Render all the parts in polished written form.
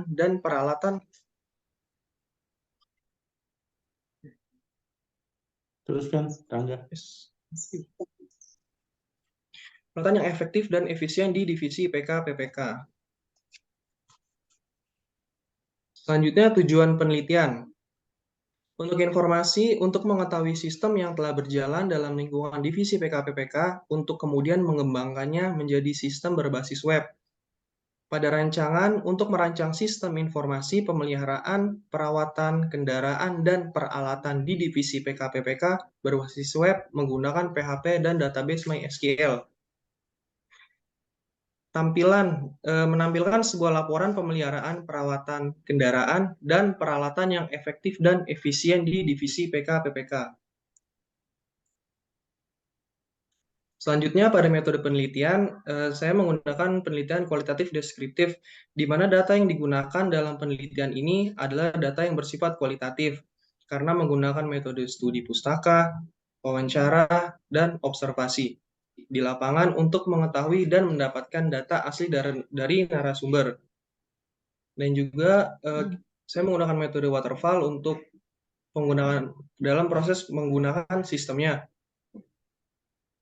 dan peralatan. Teruskan, Rangga. Peralatan yang efektif dan efisien di divisi PK-PPK. Selanjutnya, tujuan penelitian. Untuk informasi, untuk mengetahui sistem yang telah berjalan dalam lingkungan divisi PK-PPK, untuk kemudian mengembangkannya menjadi sistem berbasis web. Pada rancangan, untuk merancang sistem informasi pemeliharaan, perawatan, kendaraan, dan peralatan di divisi PK-PPK berbasis web menggunakan PHP dan database MySQL. Menampilkan sebuah laporan pemeliharaan, perawatan, kendaraan, dan peralatan yang efektif dan efisien di divisi PK-PPK. Selanjutnya, pada metode penelitian, saya menggunakan penelitian kualitatif deskriptif, di mana data yang digunakan dalam penelitian ini adalah data yang bersifat kualitatif, karena menggunakan metode studi pustaka, wawancara, dan observasi di lapangan untuk mengetahui dan mendapatkan data asli dari narasumber. Dan juga saya menggunakan metode waterfall untuk penggunaan dalam proses menggunakan sistemnya,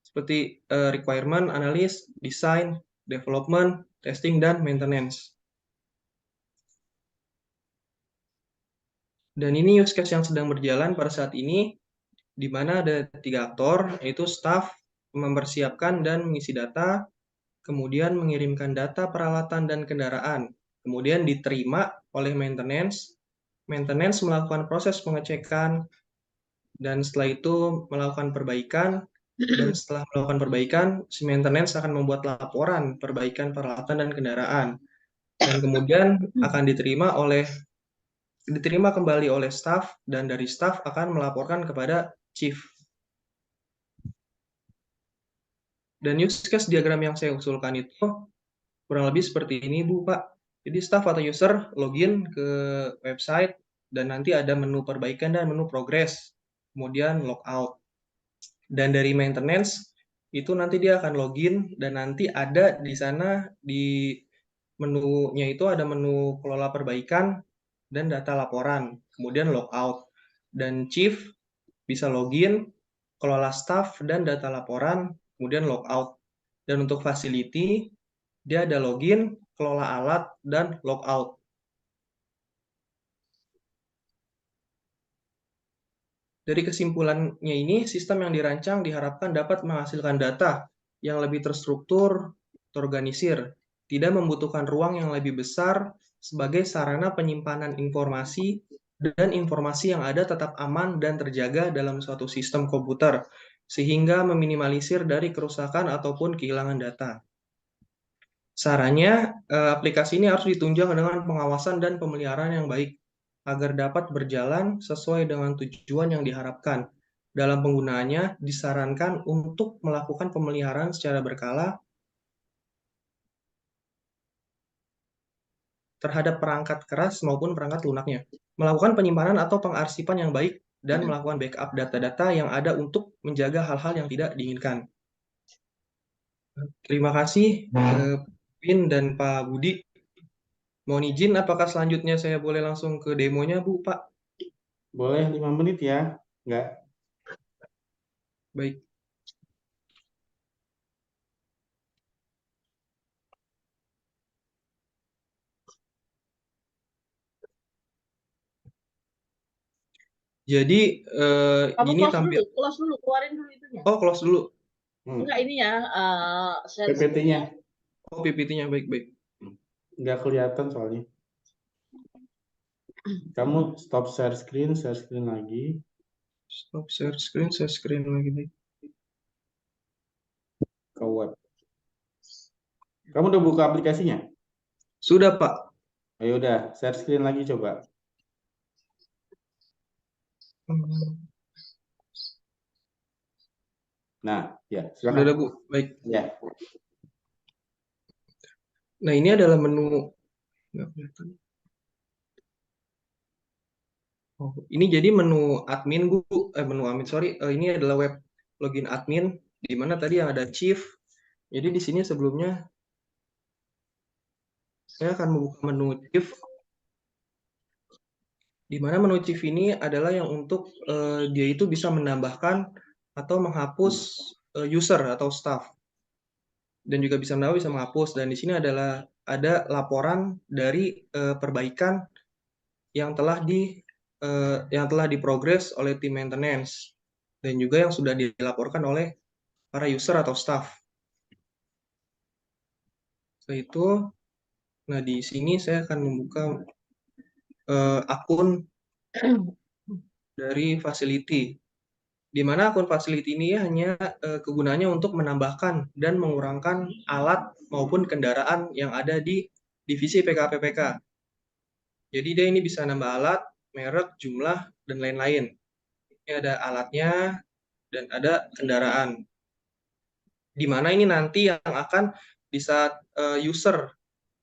seperti requirement, analysis, design, development, testing, dan maintenance. Dan ini use case yang sedang berjalan pada saat ini, di mana ada 3 aktor, yaitu staff, mempersiapkan dan mengisi data, kemudian mengirimkan data peralatan dan kendaraan, kemudian diterima oleh maintenance, maintenance melakukan proses pengecekan, dan setelah itu melakukan perbaikan, dan setelah melakukan perbaikan, si maintenance akan membuat laporan perbaikan peralatan dan kendaraan, dan kemudian akan diterima kembali oleh staff, dan dari staff akan melaporkan kepada chief. Dan use case diagram yang saya usulkan itu kurang lebih seperti ini, Bu, Pak. Jadi staff atau user login ke website, dan nanti ada menu perbaikan dan menu progress, kemudian logout. Dan dari maintenance, itu nanti dia akan login, dan nanti ada di sana, di menunya itu ada menu kelola perbaikan dan data laporan, kemudian logout. Dan chief bisa login, kelola staff dan data laporan, kemudian logout. Dan untuk facility, dia ada login, kelola alat, dan logout. Dari kesimpulannya ini, sistem yang dirancang diharapkan dapat menghasilkan data yang lebih terstruktur, terorganisir, tidak membutuhkan ruang yang lebih besar sebagai sarana penyimpanan informasi, dan informasi yang ada tetap aman dan terjaga dalam suatu sistem komputer, sehingga meminimalisir dari kerusakan ataupun kehilangan data. Sarannya, aplikasi ini harus ditunjang dengan pengawasan dan pemeliharaan yang baik, agar dapat berjalan sesuai dengan tujuan yang diharapkan. Dalam penggunaannya, disarankan untuk melakukan pemeliharaan secara berkala terhadap perangkat keras maupun perangkat lunaknya, melakukan penyimpanan atau pengarsipan yang baik, dan melakukan backup data-data yang ada untuk menjaga hal-hal yang tidak diinginkan. Terima kasih, Win dan Pak Budi. Mohon izin, apakah selanjutnya saya boleh langsung ke demonya, Bu, Pak? Boleh 5 menit ya? Enggak. Baik. Jadi Kamu gini tampil. close dulu, keluarin dulu itunya. Oh, close dulu. Enggak, ini ya, PPT-nya. Oh, PPT-nya baik-baik. Enggak kelihatan soalnya. Kamu stop share screen lagi. Stop share screen lagi baik. Ke web. Kamu udah buka aplikasinya? Sudah, Pak. Ayo udah, share screen lagi coba. Nah, ya, silakan. Sudah ada, Bu. Baik. Ya. Nah, ini adalah menu. Nggak kelihatan. Oh, ini jadi menu admin, Bu. Menu admin, sorry. Ini adalah web login admin, di mana tadi yang ada chief. Jadi di sini sebelumnya saya akan membuka menu chief. Di mana menu chief ini adalah yang untuk dia itu bisa menambahkan atau menghapus user atau staff, dan juga bisa menambah, bisa menghapus. Dan di sini adalah ada laporan dari perbaikan yang telah diprogres oleh tim maintenance, dan juga yang sudah dilaporkan oleh para user atau staff. Setelah itu, nah di sini saya akan membuka akun dari facility, di mana akun facility ini hanya kegunaannya untuk menambahkan dan mengurangkan alat maupun kendaraan yang ada di divisi PKPPK. Jadi dia ini bisa nambah alat, merek, jumlah, dan lain-lain. Ini ada alatnya dan ada kendaraan. Di mana ini nanti yang akan di saat user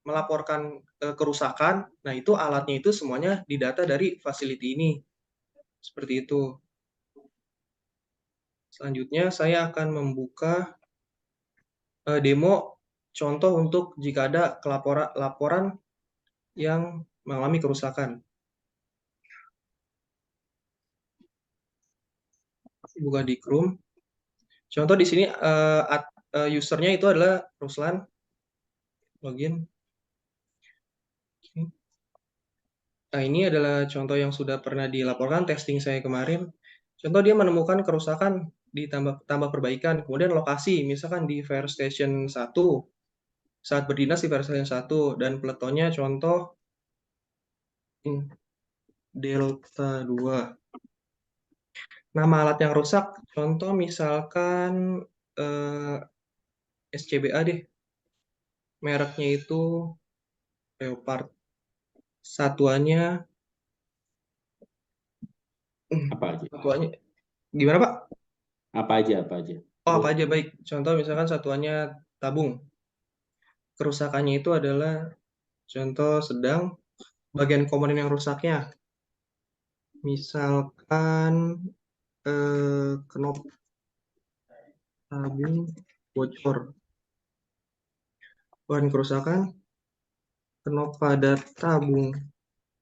melaporkan kerusakan, nah itu alatnya itu semuanya didata dari facility ini. Seperti itu. Selanjutnya saya akan membuka demo contoh untuk jika ada laporan yang mengalami kerusakan. Buka di Chrome. Contoh di sini usernya itu adalah Ruslan. Login. Nah, ini adalah contoh yang sudah pernah dilaporkan testing saya kemarin. Contoh dia menemukan kerusakan di tambah perbaikan. Kemudian lokasi, misalkan di Fire Station 1, saat berdinas di Fire Station 1, dan peletonnya contoh Delta 2. Nama alat yang rusak, contoh misalkan SCBA deh. Mereknya itu Leopard. Satuannya Apa aja? satuannya gimana, Pak? Apa aja? Apa aja? Oh, apa aja baik. Contoh misalkan satuannya tabung. Kerusakannya itu adalah contoh sedang, bagian komponen yang rusaknya. Misalkan knop tabung bocor. Bahan kerusakan knop pada tabung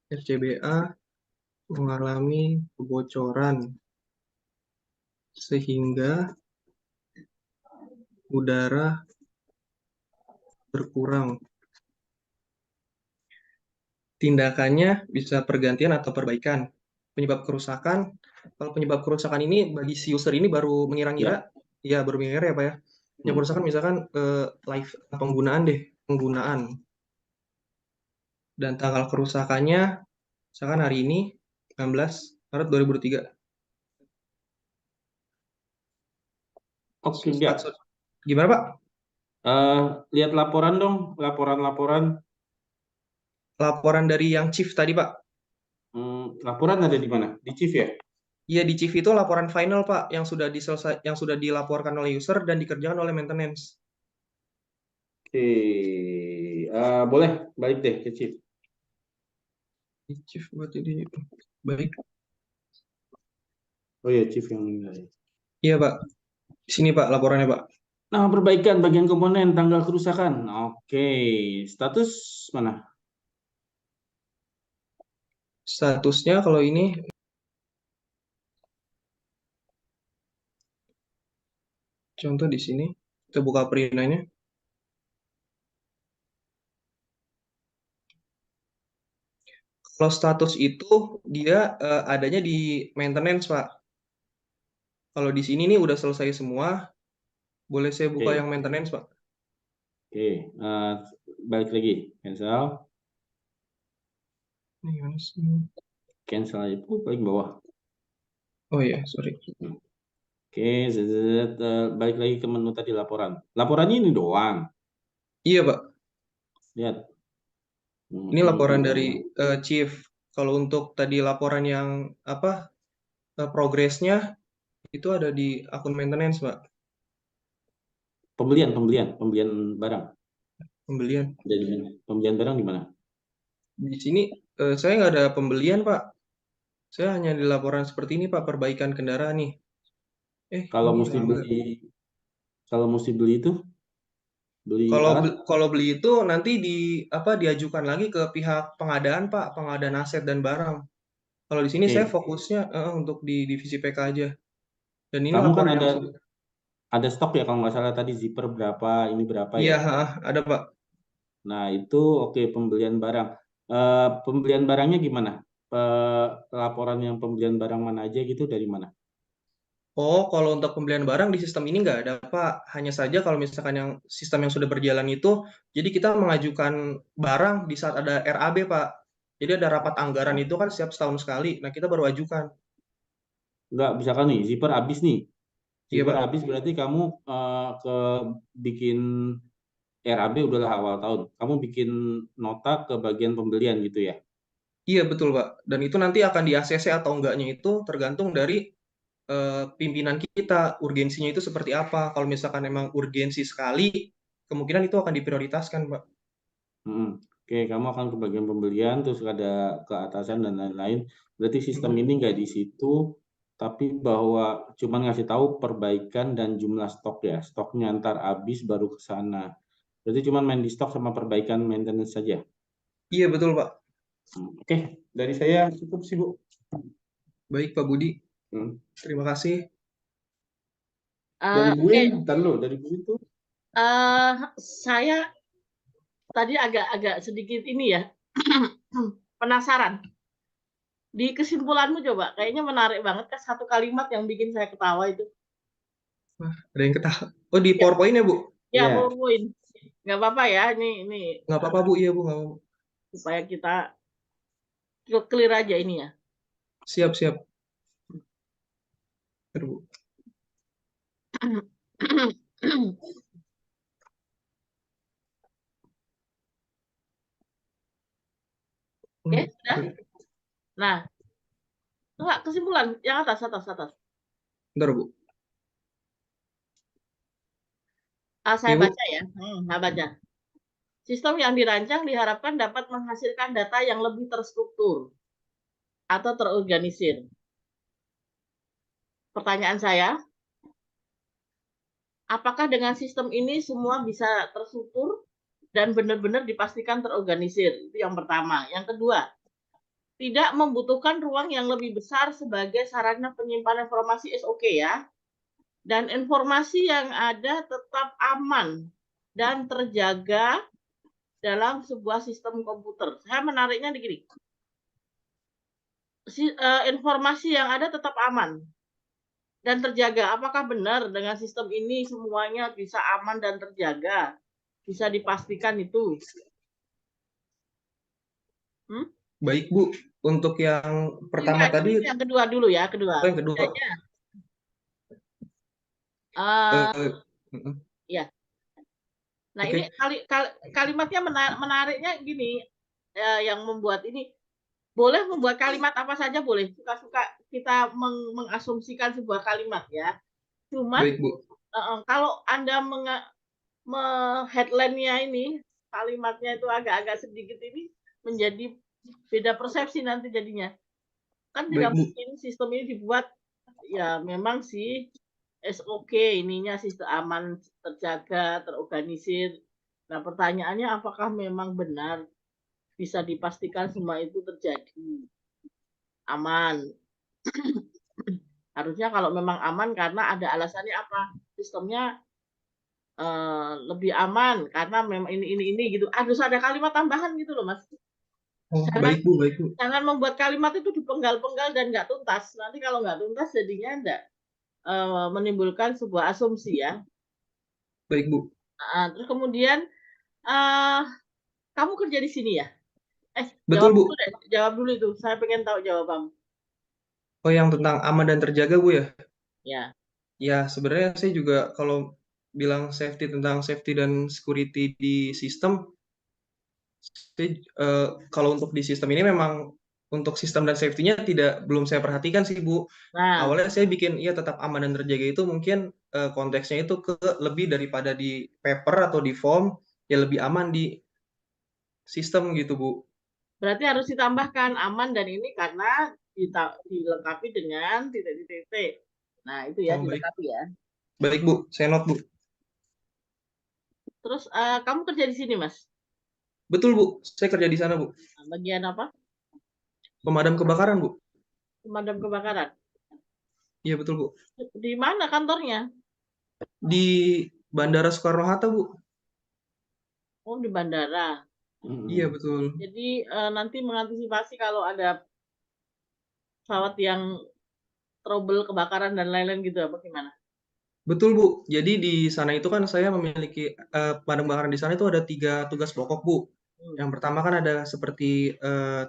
RCBA mengalami kebocoran sehingga udara berkurang. Tindakannya bisa pergantian atau perbaikan. Penyebab kerusakan, kalau penyebab kerusakan ini bagi si user ini baru mengira-ngira, ya baru mengira-ngira ya Pak ya. Penyebab kerusakan misalkan live penggunaan. Dan tanggal kerusakannya misalkan hari ini 16 Maret 2023. Oke, enggak. Gimana Pak? Lihat laporan dong, laporan-laporan. Laporan dari yang chief tadi Pak. Laporan ada di mana? Di chief ya? Iya, di chief itu laporan final Pak yang sudah dilaporkan oleh user dan dikerjakan oleh maintenance. Oke, boleh balik deh ke chief. Di chief buat ini baik. Oh ya, chief yang nilai. Iya Pak. Di sini Pak laporannya Pak. Nama perbaikan bagian komponen tanggal kerusakan. Oke, status mana? Statusnya kalau ini contoh di sini kita buka perinanya. Kalau status itu dia adanya di maintenance Pak. Kalau di sini nih udah selesai semua, boleh saya buka yang maintenance Pak? Oke, balik lagi, cancel. Ini gimana sih? Cancel itu paling bawah. Oh iya, sorry. Oke, balik lagi ke menu tadi laporan. Laporannya ini doang. Iya Pak. Lihat. Ini laporan dari chief. Kalau untuk tadi laporan yang apa progresnya itu ada di akun maintenance Pak. Pembelian barang. Pembelian. Jadi pembelian barang di mana? Di sini saya nggak ada pembelian Pak. Saya hanya di laporan seperti ini Pak, perbaikan kendaraan nih. Kalau Ini mesti lama. beli itu beli alat? Kalau beli itu nanti diajukan lagi ke pihak pengadaan Pak, pengadaan aset dan barang. Kalau di sini saya Oke, fokusnya untuk di divisi PK aja. Dan ini kamu kan laporan yang sudah. ada stok ya kalau nggak salah tadi zipper berapa, ini berapa Iya, ya. ada Pak. Nah itu oke pembelian barang. Pembelian barangnya gimana? Laporan yang pembelian barang mana aja gitu dari mana? Oh, kalau untuk pembelian barang di sistem ini nggak ada, Pak. Hanya saja kalau misalkan yang sistem yang sudah berjalan itu, jadi kita mengajukan barang di saat ada RAB, Pak. Jadi ada rapat anggaran itu kan setiap setahun sekali. Nah, kita baru ajukan. Nggak, misalkan nih zipper habis nih. Iya, Zipper Pak. habis berarti kamu ke bikin RAB udahlah awal tahun. Kamu bikin nota ke bagian pembelian gitu ya. Iya, betul, Pak. Dan itu nanti akan di ACC atau enggaknya itu tergantung dari pimpinan kita, urgensinya itu seperti apa. Kalau misalkan memang urgensi sekali, kemungkinan itu akan diprioritaskan, Pak. Oke, kamu akan ke bagian pembelian, terus ada ke atasan dan lain-lain. Berarti sistem ini nggak di situ, tapi bahwa cuman ngasih tahu perbaikan dan jumlah stok ya. Stoknya ntar habis baru ke sana. Berarti cuman main di stok sama perbaikan maintenance saja. Iya, betul, Pak. Oke, dari saya cukup sih, Bu. Baik, Pak Budi. Hmm. Terima kasih. Dari Bu Oke, ntar lo, dari Bu itu. saya tadi agak sedikit ini ya, penasaran. Di kesimpulanmu coba, kayaknya menarik banget kan satu kalimat yang bikin saya ketawa itu. Wah, ada yang ketawa. Oh, di Ya, PowerPoint ya, Bu? ya Ya, PowerPoint. Nggak apa-apa ya, ini Nggak apa-apa, Bu. Iya, Bu. Nggak apa-apa. supaya kita clear aja ini ya. Siap, siap. Bentar, Bu. Oke, Hmm, sudah. Nah, enggak kesimpulan yang atas. Bentar, Bu. Saya Iya, Bu. baca ya. Saya baca. Sistem yang dirancang diharapkan dapat menghasilkan data yang lebih terstruktur atau terorganisir. Pertanyaan saya, apakah dengan sistem ini semua bisa terstruktur dan benar-benar dipastikan terorganisir? Itu yang pertama. Yang kedua, tidak membutuhkan ruang yang lebih besar sebagai sarana penyimpanan informasi is oke ya. Dan informasi yang ada tetap aman dan terjaga dalam sebuah sistem komputer. Saya menariknya di gini. Informasi yang ada tetap aman dan terjaga. Apakah benar dengan sistem ini semuanya bisa aman dan terjaga? Bisa dipastikan itu? Baik, Bu. Untuk yang pertama Enggak, tadi, yang kedua dulu ya, kedua. yang kedua. Uh, Mm-mm. ya. Nah, ini Oke. kalimatnya menariknya gini, yang membuat ini boleh membuat kalimat apa saja boleh, suka-suka kita mengasumsikan sebuah kalimat ya. Cuman Baik, Bu. kalau Anda headline-nya ini kalimatnya itu agak-agak sedikit ini menjadi beda persepsi nanti jadinya. Kan Baik, tidak Bu. mungkin sistem ini dibuat ya memang sih SOK ininya sistem aman, terjaga, terorganisir. Nah, pertanyaannya apakah memang benar bisa dipastikan semua itu terjadi aman? Harusnya kalau memang aman karena ada alasannya apa? Sistemnya lebih aman karena memang ini gitu. Harus ada kalimat tambahan gitu loh, Mas. Oh, Jangan baik, Bu. Baik, Bu. jangan membuat kalimat itu dipenggal-penggal dan nggak tuntas. Nanti kalau nggak tuntas jadinya enggak menimbulkan sebuah asumsi ya. Baik, Bu. Terus kemudian uh, kamu kerja di sini ya? Betul, Bu. Jawab dulu itu. Saya pengen tahu jawabanmu. Oh, yang tentang aman dan terjaga, Bu ya? Ya. Ya, sebenarnya saya juga kalau bilang tentang safety dan security di sistem, kalau untuk di sistem ini memang untuk sistem dan safety-nya belum saya perhatikan sih, Bu. Nah, Awalnya saya bikin ya tetap aman dan terjaga itu mungkin konteksnya itu ke lebih daripada di paper atau di form, ya lebih aman di sistem gitu, Bu. berarti harus ditambahkan aman dan ini karena dilengkapi dengan titik-titik. Nah, itu ya Oh, baik. dilengkapi ya. Baik, Bu. Saya note, Bu. Terus kamu kerja di sini, Mas? Betul, Bu. Saya kerja di sana, Bu. Bagian apa? Pemadam kebakaran, Bu. pemadam kebakaran. Iya betul Bu. Di mana kantornya? Di Bandara Soekarno-Hatta Bu. Oh, di bandara. Iya betul. Jadi nanti mengantisipasi kalau ada pesawat yang trouble kebakaran dan lain-lain gitu apa gimana? Betul Bu. Jadi di sana itu kan saya memiliki pemadam kebakaran di sana itu ada 3 tugas pokok Bu. Yang pertama kan ada seperti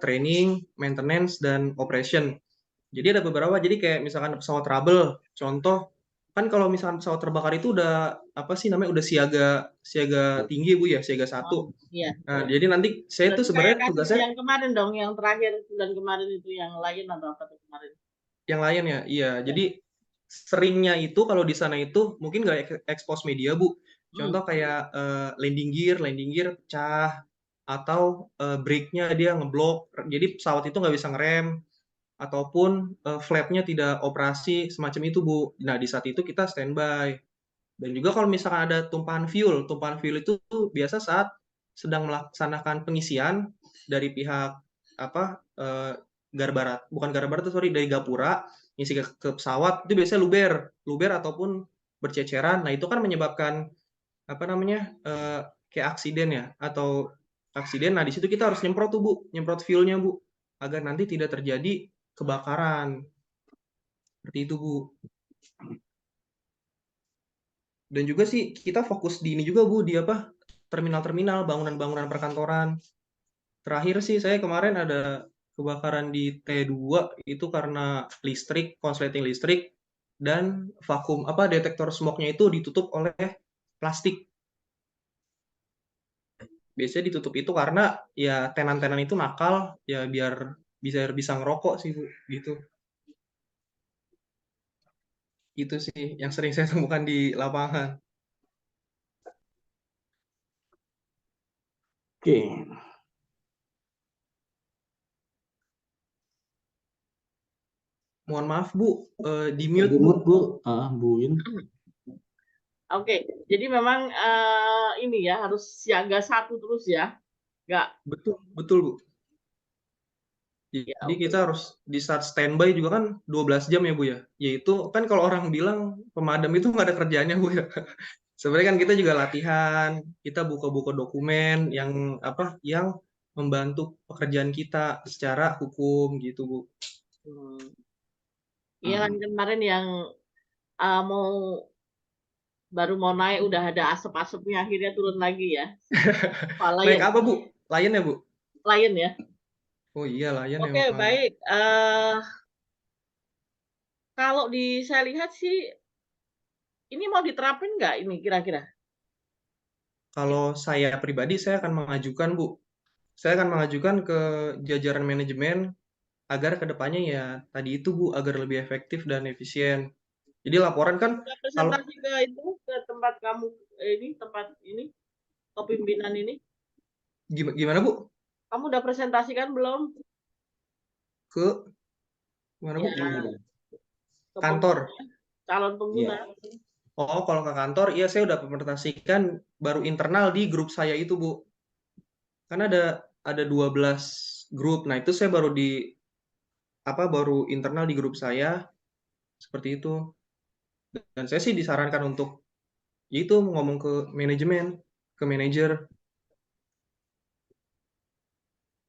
training, maintenance, dan operation. Jadi ada beberapa, jadi kayak misalkan pesawat trouble, contoh kan kalau misalkan pesawat terbakar itu udah apa sih namanya udah siaga tinggi Bu ya, siaga 1. Oh, iya. Nah, jadi nanti saya tuh Berarti kayak sebenarnya kasus tugasnya yang kemarin dong, yang terakhir bulan kemarin itu yang Lion atau apa tuh kemarin? yang lain ya. Iya, Ya. jadi seringnya itu kalau di sana itu mungkin nggak expose media Bu. Contoh kayak landing gear pecah atau brake-nya dia ngeblok. Jadi pesawat itu nggak bisa ngerem ataupun flap-nya tidak operasi semacam itu Bu. Nah, di saat itu kita standby. Dan juga kalau misalkan ada tumpahan fuel itu biasa saat sedang melaksanakan pengisian dari pihak apa Garbarat, bukan Garbarat, sorry, dari Gapura ngisi ke pesawat itu biasanya luber ataupun berceceran. Nah itu kan menyebabkan apa namanya kayak aksiden ya atau aksiden. Nah di situ kita harus nyemprot tuh Bu, nyemprot fuelnya Bu, agar nanti tidak terjadi kebakaran. Seperti itu Bu. Dan juga sih kita fokus di ini juga Bu, di apa terminal-terminal, bangunan-bangunan perkantoran. Terakhir sih saya kemarin ada kebakaran di T2 itu karena listrik, konsleting listrik dan vakum apa detektor smoke-nya itu ditutup oleh plastik. Biasanya ditutup itu karena ya tenan-tenan itu nakal ya biar bisa ngerokok sih Bu, gitu. Itu sih yang sering saya temukan di lapangan. Oke. Mohon maaf Bu, di mute Bu. Bu, Bu Win. Oke, jadi memang ini ya harus siaga 1 terus ya, nggak? Betul Bu. Ya, Jadi oke. kita harus di saat standby juga kan 12 jam ya Bu ya. Yaitu kan kalau orang bilang pemadam itu nggak ada kerjaannya Bu ya. Sebenarnya kan kita juga latihan, kita buka-buka dokumen yang apa yang membantu pekerjaan kita secara hukum gitu Bu. Iya kan kemarin yang mau baru mau naik udah ada asap-asapnya akhirnya turun lagi ya. Naik Lion, apa Bu? Lion ya Bu? Lion ya. Oh iya Lion ya Oke, Pak. baik. Kalau saya lihat sih ini mau diterapin nggak ini kira-kira? Kalau saya pribadi saya akan mengajukan Bu. Saya akan mengajukan ke jajaran manajemen agar kedepannya ya tadi itu Bu agar lebih efektif dan efisien. Jadi laporan kan Sudah kalau presentasi ke itu ke tempat kamu tempat ini kepemimpinan ini. gimana Bu? Kamu udah presentasikan belum? Ke mana Bu? Ya, ke Kantor. calon pengguna. Iya. Oh, kalau ke kantor, iya saya udah presentasikan baru internal di grup saya itu, Bu. Kan ada 12 grup. Nah, itu saya baru internal di grup saya seperti itu. Dan saya sih disarankan untuk ya itu ngomong ke manajemen, ke manajer.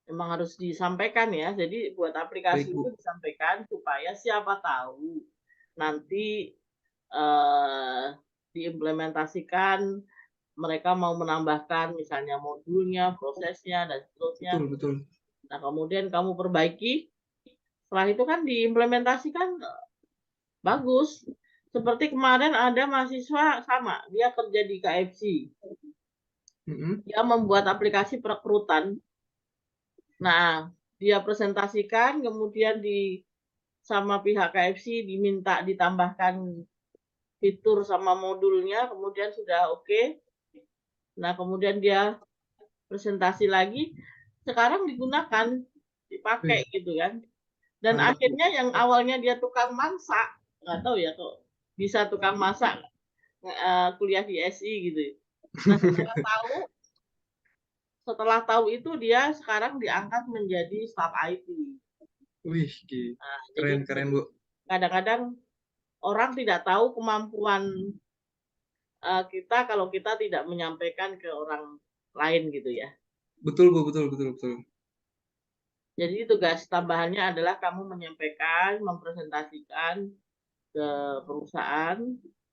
Memang harus disampaikan ya. Jadi buat Baik, aplikasi itu Bu. disampaikan supaya siapa tahu nanti diimplementasikan mereka mau menambahkan misalnya modulnya, prosesnya dan seterusnya. Betul, betul. Nah, kemudian kamu perbaiki. Setelah itu kan diimplementasikan bagus. Seperti kemarin ada mahasiswa sama, dia kerja di KFC. Dia membuat aplikasi perekrutan. Nah, dia presentasikan, kemudian sama pihak KFC diminta ditambahkan fitur sama modulnya, kemudian sudah oke. Nah, kemudian dia presentasi lagi, sekarang digunakan, dipakai gitu kan. Dan Mantap, Bu. akhirnya yang awalnya dia tukang masak, nggak tahu ya kok bisa tukang masak kuliah di SI gitu. Nah, setelah tahu itu dia sekarang diangkat menjadi staf IT. Wih, Nah, jadi keren Bu. kadang-kadang orang tidak tahu kemampuan kita kalau kita tidak menyampaikan ke orang lain gitu ya. Betul Bu, betul. Jadi tugas tambahannya adalah kamu menyampaikan, mempresentasikan ke perusahaan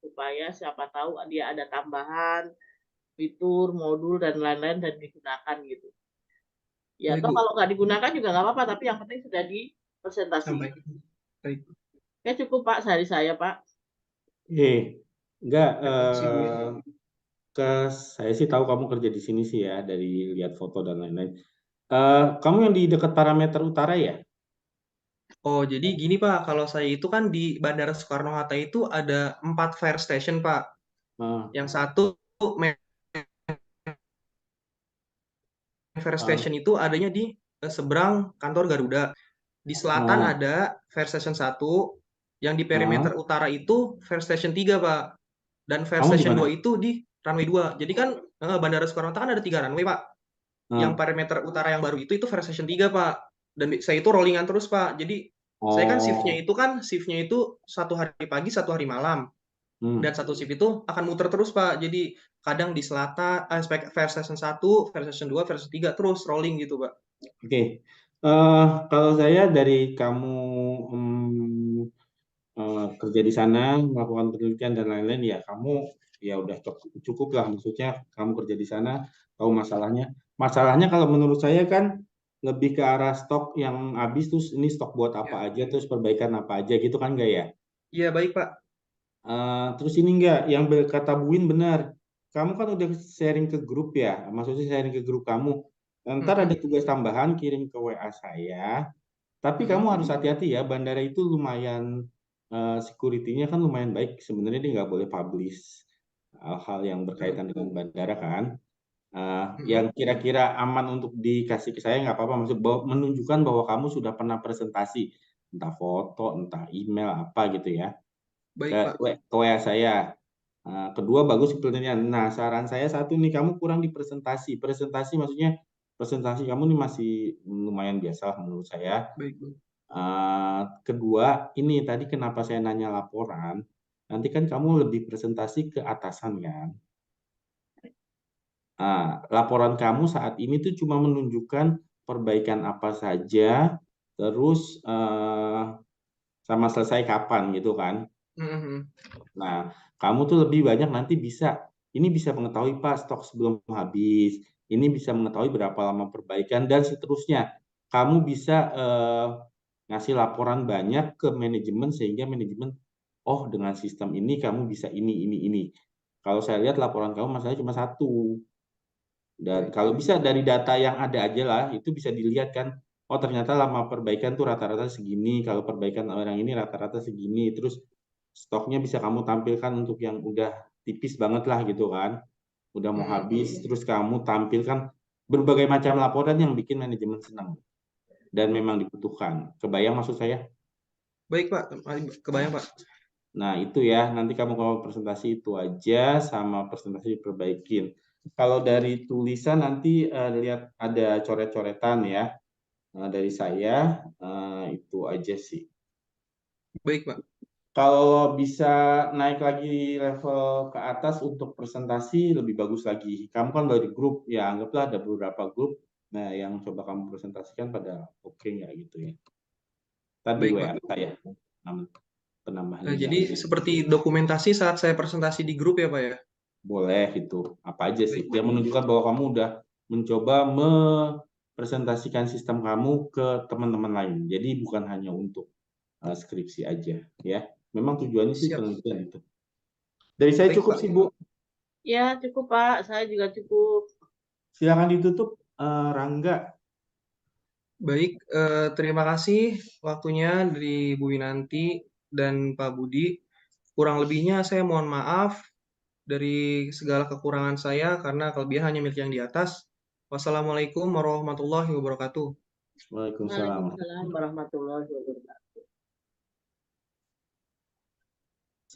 supaya siapa tahu dia ada tambahan fitur, modul dan lain-lain dan digunakan gitu. Ya, Baik toh Bu, kalau nggak digunakan juga nggak apa-apa, tapi yang penting sudah dipresentasikan. sampaikan. Baik, Ya cukup Pak, dari saya Pak. Enggak, terima kasih Bu. saya sih tahu kamu kerja di sini sih ya, dari lihat foto dan lain-lain. Kamu yang di dekat parameter utara ya? Oh, jadi gini Pak, kalau saya itu kan di Bandara Soekarno-Hatta itu ada 4 fare station Pak. Ah, Yang satu main fare ah, station itu adanya di seberang kantor Garuda. Di selatan ah, ada fare station 1, yang di ah. perimeter utara itu fare station 3 Pak. Dan fare Kamu di station mana? 2 itu di runway 2. Jadi kan Bandara Soekarno-Hatta kan ada 3 runway Pak. Yang Ah, perimeter utara yang baru itu fare station 3 Pak. Dan saya itu rollingan terus Pak. Jadi saya kan oh, shiftnya itu 1 hari pagi, 1 hari malam. Dan hmm, satu shift itu akan muter terus Pak. Jadi kadang di selatan, fare station 1, fare station 2, fare station 3 terus rolling gitu Pak. oke. Kalau saya dari kamu hmm, kerja di sana, melakukan penelitian dan lain-lain, ya kamu ya udah cukup lah. Maksudnya kamu kerja di sana, tahu masalahnya. Masalahnya kalau menurut saya kan lebih ke arah stok yang habis, terus ini stok buat Ya. apa aja, terus perbaikan apa aja gitu kan enggak ya? Iya baik Pak. Terus ini enggak, yang berkata Buin benar. Kamu kan udah sharing ke grup ya, maksudnya sharing ke grup kamu. Ntar ada Mhm, tugas tambahan kirim ke WA saya. Tapi kamu mhm. harus hati-hati ya, bandara itu lumayan security-nya kan lumayan baik. Sebenarnya dia nggak boleh publish hal-hal yang Betul. berkaitan dengan bandara kan. Mhm. Yang kira-kira aman untuk dikasih ke saya nggak apa-apa, maksud menunjukkan bahwa kamu sudah pernah presentasi, entah foto, entah email apa gitu ya, Baik Pak. ke WA saya. Kedua bagus penelitian. Nah, saran saya satu nih, kamu kurang di presentasi. Presentasi maksudnya presentasi kamu nih masih lumayan biasa lah menurut saya. Baik Bu. Kedua, ini tadi kenapa saya nanya laporan, nanti kan kamu lebih presentasi ke atasan kan. Laporan kamu saat ini tuh cuma menunjukkan perbaikan apa saja, terus sama selesai kapan gitu kan. Mhm. Nah, kamu tuh lebih banyak nanti ini bisa mengetahui Pak stok sebelum habis, ini bisa mengetahui berapa lama perbaikan dan seterusnya. Kamu bisa ngasih laporan banyak ke manajemen sehingga manajemen, oh dengan sistem ini kamu bisa ini. Kalau saya lihat laporan kamu masalahnya cuma satu. Dan Baik. kalau bisa dari data yang ada aja lah, itu bisa dilihat kan, oh ternyata lama perbaikan tuh rata-rata segini, kalau perbaikan orang ini rata-rata segini, terus stoknya bisa kamu tampilkan untuk yang udah tipis banget lah gitu kan, udah mau Mhm. habis, terus kamu tampilkan berbagai macam laporan yang bikin manajemen senang dan memang dibutuhkan. Kebayang maksud saya? Baik Pak, kebayang Pak. Nah, itu ya, nanti kamu kalau presentasi itu aja sama presentasi diperbaikin. Kalau dari tulisan nanti lihat ada coret-coretan ya dari saya, itu aja sih. Baik Pak. Kalau bisa naik lagi level ke atas untuk presentasi lebih bagus lagi. Kamu kan dari grup, ya anggaplah ada beberapa grup. Nah, yang coba kamu presentasikan pada oke nggak gitu ya. Tadi Baik WA Pak. saya penambahan Jadi email. seperti dokumentasi saat saya presentasi di grup ya Pak ya? Boleh itu. Apa aja sih? Baik Pak. Yang menunjukkan bahwa kamu udah mencoba mempresentasikan sistem kamu ke teman-teman lain. Jadi bukan hanya untuk skripsi aja ya. Memang tujuannya sih Siap. penelitian itu. Dari saya Baik cukup Pak. sih, Bu. Ya cukup Pak, saya juga cukup. Silakan ditutup, Rangga. Baik, terima kasih waktunya dari Bu Winanti dan Pak Budi. Kurang lebihnya saya mohon maaf dari segala kekurangan saya karena kelebihan hanya milik yang di atas. Wassalamualaikum warahmatullahi wabarakatuh. Waalaikumsalam. Waalaikumsalam warahmatullahi wabarakatuh.